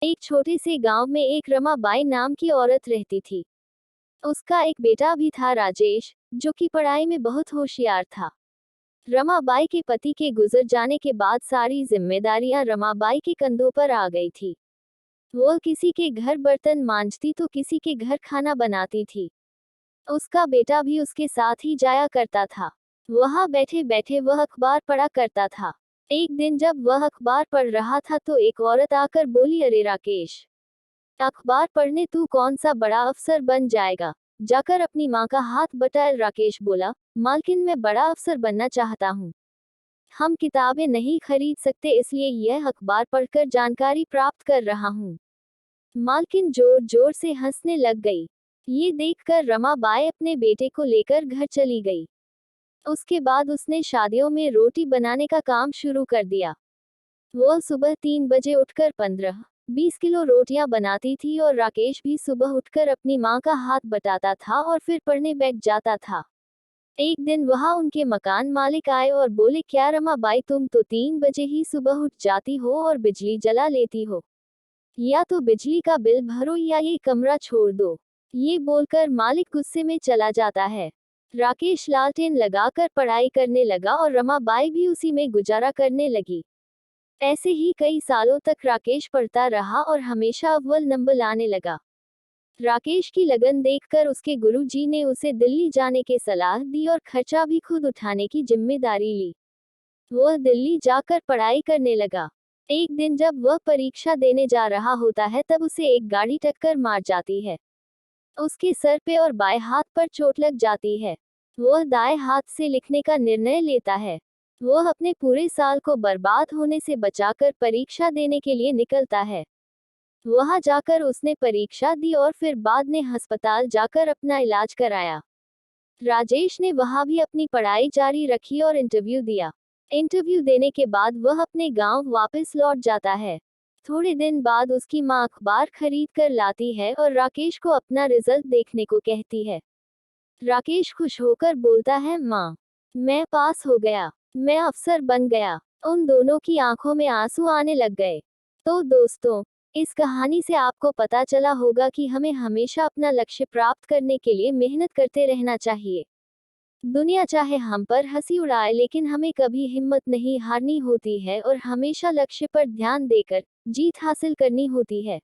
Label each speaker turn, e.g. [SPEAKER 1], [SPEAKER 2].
[SPEAKER 1] एक छोटे से गांव में एक रमाबाई नाम की औरत रहती थी। उसका एक बेटा भी था, राजेश, जो कि पढ़ाई में बहुत होशियार था। रमाबाई के पति के गुजर जाने के बाद सारी जिम्मेदारियां रमाबाई के कंधों पर आ गई थी। वो किसी के घर बर्तन मांजती तो किसी के घर खाना बनाती थी। उसका बेटा भी उसके साथ ही जाया करता था। वहां बैठे बैठे वह अखबार पढ़ा करता था। एक दिन जब वह अखबार पढ़ रहा था तो एक औरत आकर बोली, अरे राकेश, अखबार पढ़ने तू कौन सा बड़ा अफसर बन जाएगा, जाकर अपनी माँ का हाथ बटा। राकेश बोला, मालकिन मैं बड़ा अफसर बनना चाहता हूँ। हम किताबें नहीं खरीद सकते, इसलिए यह अखबार पढ़कर जानकारी प्राप्त कर रहा हूँ। मालकिन जोर जोर से हंसने लग गई। ये देखकर रमाबाई अपने बेटे को लेकर घर चली गई। उसके बाद उसने शादियों में रोटी बनाने का काम शुरू कर दिया। वो सुबह 3 बजे उठकर 15-20 किलो रोटियां बनाती थी और राकेश भी सुबह उठकर अपनी माँ का हाथ बटाता था और फिर पढ़ने बैठ जाता था। एक दिन वहां उनके मकान मालिक आए और बोले, क्या रमाबाई, तुम तो 3 बजे ही सुबह उठ जाती हो और बिजली जला लेती हो। या तो बिजली का बिल भरो या ये कमरा छोड़ दो। ये बोलकर मालिक गुस्से में चला जाता है। राकेश लालटेन लगाकर पढ़ाई करने लगा और रमाबाई भी उसी में गुजारा करने लगी। ऐसे ही कई सालों तक राकेश पढ़ता रहा और हमेशा अव्वल नंबर लाने लगा। राकेश की लगन देखकर उसके गुरुजी ने उसे दिल्ली जाने की सलाह दी और खर्चा भी खुद उठाने की जिम्मेदारी ली। वह दिल्ली जाकर पढ़ाई करने लगा। एक दिन जब वह परीक्षा देने जा रहा होता है तब उसे एक गाड़ी टक्कर मार जाती है। उसके सर पे और बाएं हाथ पर चोट लग जाती है। वह दाएं हाथ से लिखने का निर्णय लेता है। वह अपने पूरे साल को बर्बाद होने से बचाकर परीक्षा देने के लिए निकलता है। वहां जाकर उसने परीक्षा दी और फिर बाद में अस्पताल जाकर अपना इलाज कराया। राजेश ने वहां भी अपनी पढ़ाई जारी रखी और इंटरव्यू दिया। इंटरव्यू देने के बाद वह अपने गांव वापस लौट जाता है। थोड़े दिन बाद उसकी मां अखबार खरीद कर लाती है और राकेश को अपना रिजल्ट देखने को कहती है। राकेश खुश होकर बोलता है, मां, मैं पास हो गया, मैं अफसर बन गया। उन दोनों की आंखों में आंसू आने लग गए। तो दोस्तों, इस कहानी से आपको पता चला होगा कि हमें हमेशा अपना लक्ष्य प्राप्त करने के लिए मेहनत करते रहना चाहिए। दुनिया चाहे हम पर हंसी उड़ाए, लेकिन हमें कभी हिम्मत नहीं हारनी होती है और हमेशा लक्ष्य पर ध्यान देकर जीत हासिल करनी होती है।